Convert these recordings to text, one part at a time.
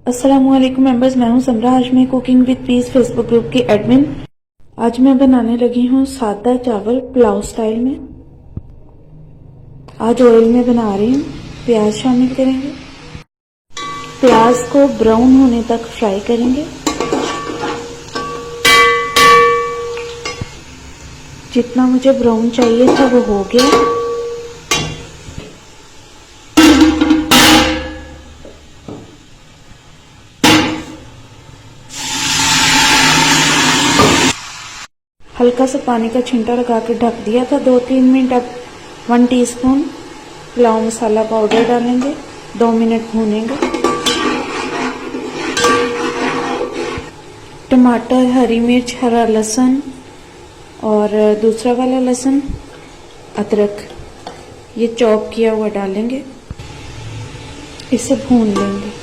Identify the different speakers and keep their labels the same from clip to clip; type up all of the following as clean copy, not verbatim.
Speaker 1: अस्सलामुअलैकुम मेंबर्स, मैं हूं Samra Hashmi, cooking with peace Facebook group की एडमिन। आज मैं बनाने लगी हूं सादा चावल पुलाव स्टाइल में। आज ऑयल में बना रही हूं। प्याज शामिल करेंगे। प्याज को ब्राउन होने तक फ्राई करेंगे। जितना मुझे ब्राउन चाहिए था वो हो गया। हल्का सा पानी का छिंटा लगा के ढक दिया था 2-3 मिनट। अब 1 टीस्पून पुलाव मसाला पाउडर डालेंगे। 2 मिनट भूनेंगे। टमाटर, हरी मिर्च, हरा लहसुन और दूसरा वाला लहसुन, अदरक ये चॉप किया हुआ डालेंगे। इसे भून लेंगे।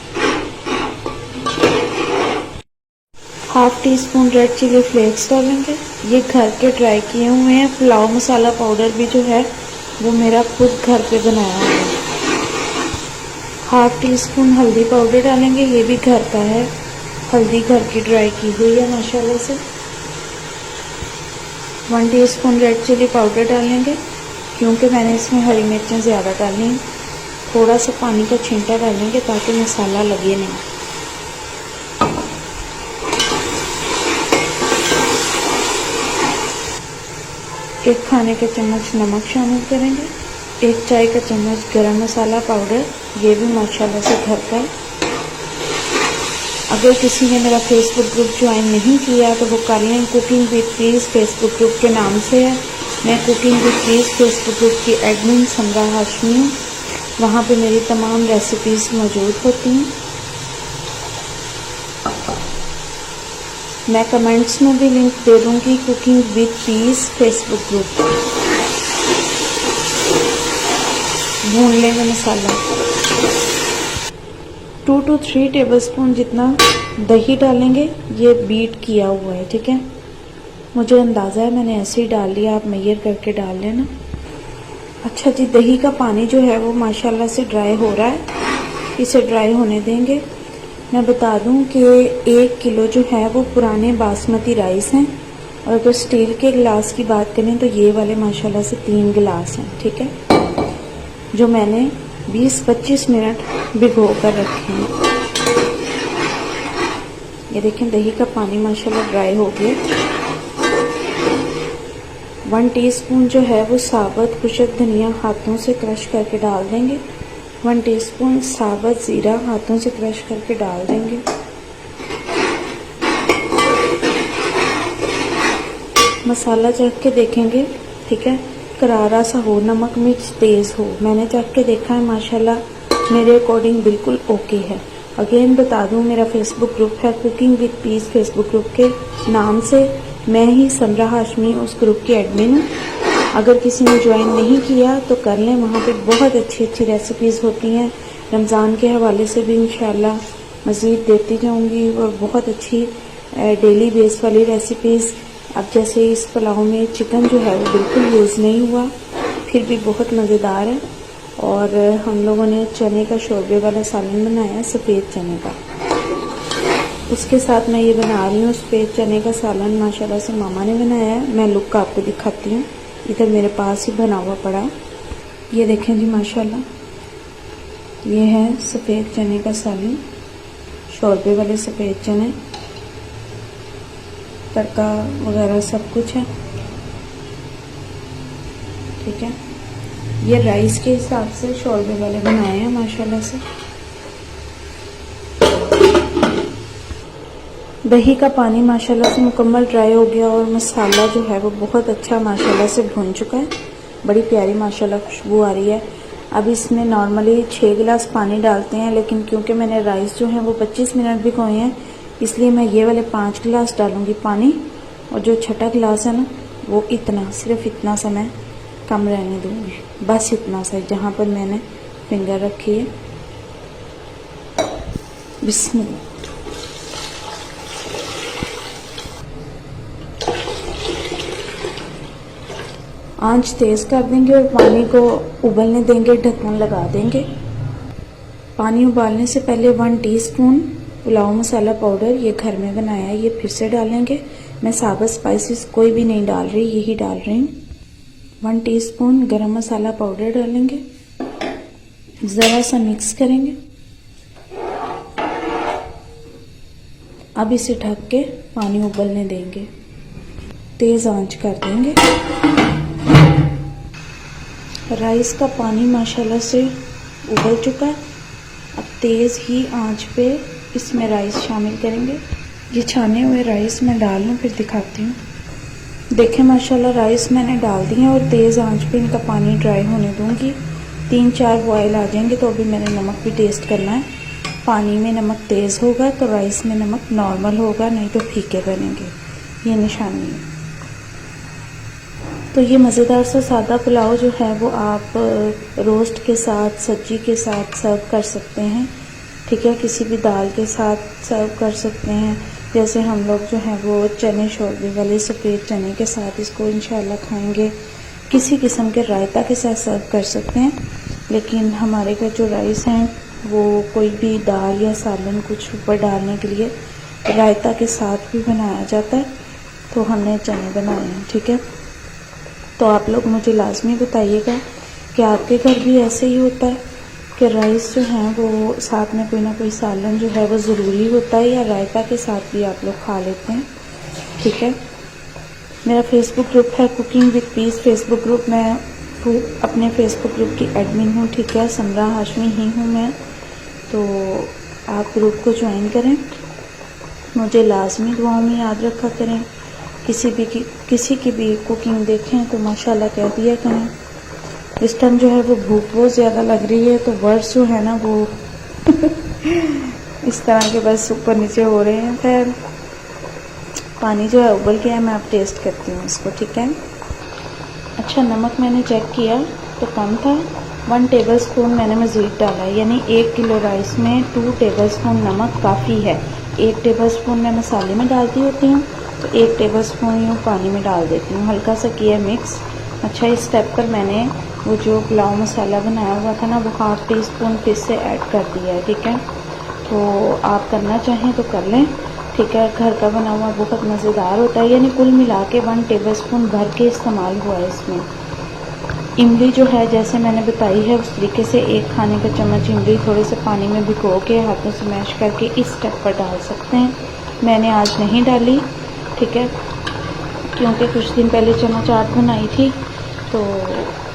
Speaker 1: 1/2 टीस्पून रेड चिली फ्लेक्स डालेंगे। ये घर के ट्राई किए हुए हैं। पुलाव मसाला पाउडर भी जो है वो मेरा खुद घर पे बनाया हुआ है। 1/2 टीस्पून हल्दी पाउडर डालेंगे। ये भी घर का है। हल्दी घर की ड्राई की हुई है माशाल्लाह से। 1 टीस्पून रेड चिली पाउडर डालेंगे क्योंकि मैंने इसमें हरी मिर्चें ज़्यादा डाली हैं। थोड़ा सा पानी का छींटा डालेंगे ताकि मसाला लगे नहीं। एक खाने के चम्मच नमक शामिल करेंगे। 1 चाय का चम्मच गरम मसाला पाउडर, ये भी माशाल्लाह से घर का है। अगर किसी ने मेरा फेसबुक ग्रुप ज्वाइन नहीं किया तो वो कर लें। Cooking with peace Facebook group के नाम से है। मैं cooking with peace Facebook group की एडमिन समरा हाशमी हूँ। वहाँ पे मेरी तमाम रेसिपीज़ मौजूद होती हैं। मैं कमेंट्स में भी लिंक दे दूँगी cooking with peace Facebook group. भून लेंगे मसाला। 2 to 3 टेबलस्पून जितना दही डालेंगे। ये बीट किया हुआ है, ठीक है। मुझे अंदाज़ा है, मैंने ऐसे ही डाल लिया, आप मेजर करके डाल लेना। अच्छा जी, दही का पानी जो है वो माशाल्लाह से ड्राई हो रहा है। इसे ड्राई होने देंगे। मैं बता दूं कि 1 किलो जो है वो पुराने बासमती राइस हैं। और अगर स्टील के गिलास की बात करें तो ये वाले माशाल्लाह से 3 गिलास हैं, ठीक है, जो मैंने 20-25 मिनट भिगो कर रखे हैं। ये देखें, दही का पानी माशाल्लाह ड्राई हो गया। 1 टीस्पून जो है वो साबुत खुशक धनिया हाथों से क्रश करके डाल देंगे। 1 टीस्पून साबुत ज़ीरा हाथों से क्रश करके डाल देंगे। मसाला चख के देखेंगे, ठीक है, करारा सा हो, नमक मिर्च तेज़ हो। मैंने चख के देखा है, माशाल्लाह मेरे अकॉर्डिंग बिल्कुल ओके है। अगेन बता दूं, मेरा फेसबुक ग्रुप है cooking with peace Facebook group के नाम से। मैं ही समरा हाशमी उस ग्रुप की एडमिन हूँ। अगर किसी ने ज्वाइन नहीं किया तो कर लें। वहाँ पे बहुत अच्छी अच्छी रेसिपीज़ होती हैं। रमज़ान के हवाले से भी इंशाल्लाह मज़ीद देती जाऊँगी और बहुत अच्छी डेली बेस वाली रेसिपीज़। अब जैसे इस पुलाव में चिकन जो है वो बिल्कुल यूज़ नहीं हुआ, फिर भी बहुत मज़ेदार है। और हम लोगों ने चने का शोरबे वाला सालन बनाया है, सफ़ेद चने का। उसके साथ मैं ये बना रही हूँ सफ़ेद चने का सालन। माशाल्लाह से मामा ने बनाया है। मैं लुक आपको दिखाती हूँ। इधर मेरे पास ही बना हुआ पड़ा। ये देखें जी, माशाल्लाह ये है सफ़ेद चने का सालन, शोरबे वाले सफ़ेद चने, तड़का वगैरह सब कुछ है, ठीक है। ये राइस के हिसाब से शोरबे वाले बनाए हैं माशाल्लाह से। दही का पानी माशाल्लाह से मुकम्मल ड्राई हो गया और मसाला जो है वो बहुत अच्छा माशाल्लाह से भुन चुका है। बड़ी प्यारी माशाल्लाह खुशबू आ रही है। अब इसमें नॉर्मली 6 गिलास पानी डालते हैं, लेकिन क्योंकि मैंने राइस जो है वो 25 मिनट भिगोए हैं, इसलिए मैं ये वाले 5 गिलास डालूंगी पानी। और जो छठा गिलास है ना, वो इतना, सिर्फ इतना सा मैं कम रहने दूँगी, बस इतना सा जहाँ पर मैंने फिंगर रखी है। बिस्मिल्लाह। आंच तेज़ कर देंगे और पानी को उबलने देंगे, ढक्कन लगा देंगे। पानी उबालने से पहले 1 टीस्पून पुलाव मसाला पाउडर ये घर में बनाया है, ये फिर से डालेंगे। मैं साबुत स्पाइसेस कोई भी नहीं डाल रही, यही डाल रही हूँ। 1 टीस्पून गरम मसाला पाउडर डालेंगे, ज़रा सा मिक्स करेंगे। अब इसे ढक के पानी उबलने देंगे, तेज़ आंच कर देंगे। राइस का पानी माशाल्लाह से उबल चुका है। अब तेज़ ही आंच पे इसमें राइस शामिल करेंगे। ये छाने हुए राइस मैं डाल लूँ, फिर दिखाती हूँ। देखें माशाल्लाह राइस मैंने डाल दिए और तेज़ आंच पे इनका पानी ड्राई होने दूँगी। 3-4 बॉयल आ जाएंगे तो अभी मैंने नमक भी टेस्ट करना है। पानी में नमक तेज़ होगा तो राइस में नमक नॉर्मल होगा, नहीं तो फीके बनेंगे। ये निशानी है। तो ये मज़ेदार सा सादा पुलाव जो है वो आप रोस्ट के साथ, सब्जी के साथ सर्व कर सकते हैं। ठीक है, किसी भी दाल के साथ सर्व कर सकते हैं। जैसे हम लोग जो है वो चने शोरबे वाले सफ़ेद चने के साथ इसको इंशाल्लाह खाएंगे। किसी किस्म के रायता के साथ सर्व कर सकते हैं। लेकिन हमारे घर जो राइस हैं वो कोई भी दाल या सालन कुछ ऊपर डालने के लिए रायता के साथ भी बनाया जाता है, तो हमने चने बनाए हैं। ठीक है, तो आप लोग मुझे लाजमी बताइएगा कि आपके घर भी ऐसे ही होता है कि राइस जो है वो साथ में कोई ना कोई सालन जो है वो ज़रूरी होता है, या रायता के साथ भी आप लोग खा लेते हैं। ठीक है, मेरा फेसबुक ग्रुप है cooking with peace Facebook group. मैं अपने फेसबुक ग्रुप की एडमिन हूँ। ठीक है, समरा हाशमी ही हूँ मैं। तो आप ग्रुप को ज्वाइन करें, मुझे लाजमी दुआओं में याद रखा करें। किसी की भी कुकिंग देखें तो माशाल्लाह कह दिया करें। इस टाइम जो है वो भूख बहुत ज़्यादा लग रही है, तो वर्ड्स जो है ना वो इस तरह के बस ऊपर नीचे हो रहे हैं। खैर पानी जो है उबल गया है, मैं अब टेस्ट करती हूँ इसको। ठीक है, अच्छा नमक मैंने चेक किया तो कम था। 1 टेबलस्पून मैंने मज़ीद डाला, यानी 1 किलो राइस में 2 टेबलस्पून नमक काफ़ी है। 1 टेबलस्पून मैं मसाले में डालती होती हूँ, तो 1 टेबलस्पून यूँ पानी में डाल देती हूँ। हल्का सा किया मिक्स। अच्छा, इस स्टेप पर मैंने वो जो पुलाव मसाला बनाया हुआ था ना वो 1/2 टीस्पून फिर से ऐड कर दिया है। ठीक है, तो आप करना चाहें तो कर लें। ठीक है, घर का बना हुआ बहुत मज़ेदार होता है। यानी कुल मिला के 1 टेबलस्पून भर के इस्तेमाल हुआ है इसमें। इमली जो है जैसे मैंने बताई है उस तरीके से 1 खाने का चम्मच इमली थोड़े से पानी में भिगो के हाथों से मैश करके इस स्टेप पर डाल सकते हैं। मैंने आज नहीं डाली। ठीक है, क्योंकि कुछ दिन पहले चना चाट बनाई थी, तो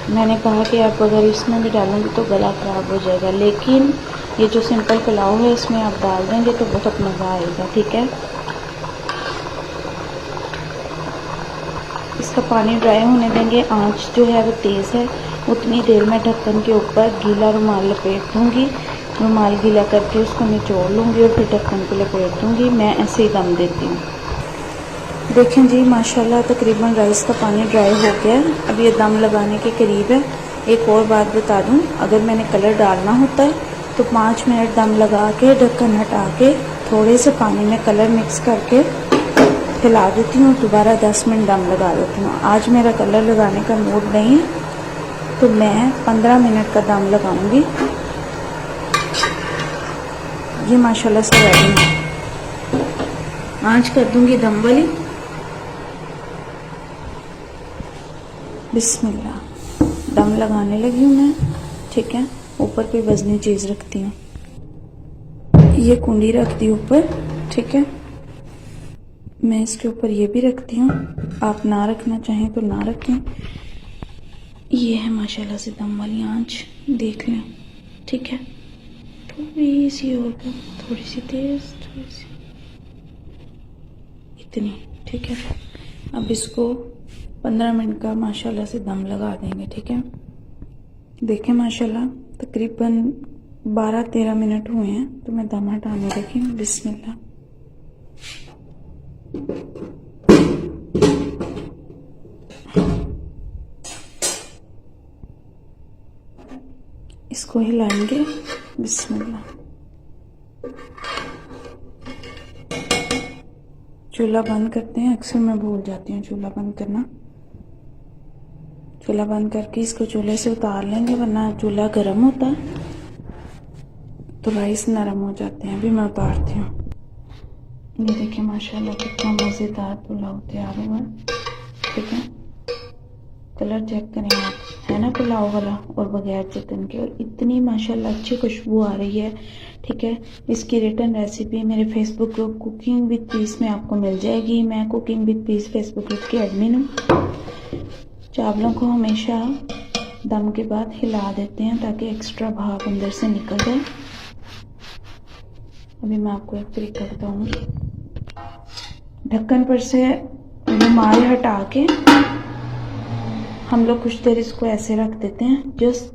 Speaker 1: मैंने कहा कि आप अगर इसमें भी डालेंगे तो गला ख़राब हो जाएगा। लेकिन ये जो सिंपल पुलाव है इसमें आप डाल देंगे तो बहुत मज़ा आएगा। ठीक है, इसका पानी ड्राई होने देंगे। आंच जो है वो तेज़ है। उतनी देर में ढक्कन के ऊपर गीला रुमाल लपेट दूँगी। रुमाल गीला करके उसको निचोड़ लूँगी और फिर ढक्कन को लपेट दूँगी। मैं ऐसे ही दम देती हूँ। देखें जी माशाल्लाह तकरीबन राइस का पानी ड्राई हो गया। अब ये दम लगाने के करीब है। एक और बात बता दूँ, अगर मैंने कलर डालना होता है तो 5 मिनट दम लगा के ढक्कन हटा के थोड़े से पानी में कलर मिक्स करके हिला देती हूँ, दोबारा 10 मिनट दम लगा देती हूँ। आज मेरा कलर लगाने का मूड नहीं है तो मैं 15 मिनट का दम लगाऊंगी। ये माशाल्लाह से रेडी है। आँच कर दूंगी दम वाली। बिस्मिल्लाह, दम लगाने लगी हूँ मैं। ठीक है, ऊपर कोई वजनी चीज़ रखती हूँ, ये कुंडी रख दी ऊपर। ठीक है, मैं इसके ऊपर ये भी रखती हूँ, आप ना रखना चाहें तो ना रखें। ये है माशाल्लाह से दम वाली आंच, देख लें। ठीक है, थोड़ी सी और, थोड़ी सी तेज़, थोड़ी सी, इतनी। ठीक है, अब इसको 15 मिनट का माशाल्लाह से दम लगा देंगे। ठीक है, देखें माशाल्लाह तकरीबन 12-13 मिनट हुए हैं, तो मैं दम हटाने लगी हूँ। बिस्मिल्लाह। इसको हिलाएंगे। बिस्मिल्लाह। चूल्हा बंद करते हैं। अक्सर मैं भूल जाती हूँ चूल्हा बंद करना। चूल्हा बंद करके इसको चूल्हे से उतार लेंगे, वरना चूल्हा गर्म होता है तो राइस नरम हो जाते हैं। अभी मैं उतारती हूँ। ये देखिए माशाल्लाह कितना मज़ेदार पुलाव तैयार हुआ है। ठीक है, कलर चेक करें आप, है ना पुलाव वाला, और बगैर चिकन के, और इतनी माशाल्लाह अच्छी खुशबू आ रही है। ठीक है, इसकी रिटर्न रेसिपी मेरे Facebook group cooking with piece में आपको मिल जाएगी। मैं cooking with peace Facebook group की एडमिन हूँ। चावलों को हमेशा दम के बाद हिला देते हैं ताकि एक्स्ट्रा भाप अंदर से निकल जाए। अभी मैं आपको एक तरीका बताऊंगी। ढक्कन पर से रुमाल हटा के हम लोग कुछ देर इसको ऐसे रख देते हैं, जस्ट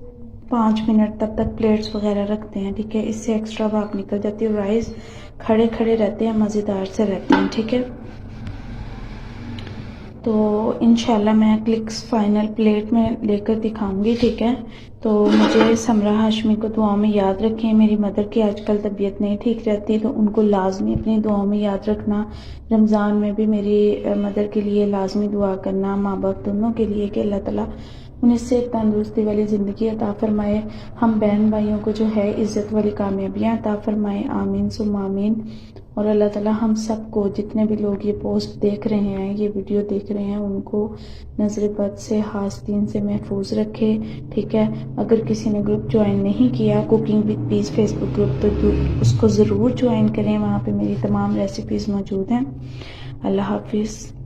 Speaker 1: 5 मिनट तब तक प्लेट्स वगैरह रखते हैं। ठीक है, इससे एक्स्ट्रा भाप निकल जाती है। राइस खड़े खड़े रहते हैं, मज़ेदार से रहते हैं। ठीक है, तो इंशाल्लाह मैं क्लिक्स फाइनल प्लेट में लेकर दिखाऊंगी। ठीक है, तो मुझे समरा हाशमी को दुआओं में याद रखें। मेरी मदर की आजकल तबीयत नहीं ठीक रहती, तो उनको लाजमी अपनी दुआओं में याद रखना। रमज़ान में भी मेरी मदर के लिए लाजमी दुआ करना, माँ बाप दोनों के लिए, कि अल्लाह ताला उन्हें सेहत तंदुरुस्ती वाली ज़िंदगी अता फरमाए। हम बहन भाइयों को जो है इज़्ज़त वाली कामयाबियाँ अता फरमाए। आमीन सुम्मा आमीन। और अल्लाह ताला हम सबको, जितने भी लोग ये पोस्ट देख रहे हैं, ये वीडियो देख रहे हैं, उनको नज़र बद से, हासदीन से महफूज रखे। ठीक है, अगर किसी ने ग्रुप ज्वाइन नहीं किया cooking with peace Facebook group, तो उसको ज़रूर ज्वाइन करें। वहाँ पे मेरी तमाम रेसिपीज़ मौजूद हैं। अल्लाह हाफिज़।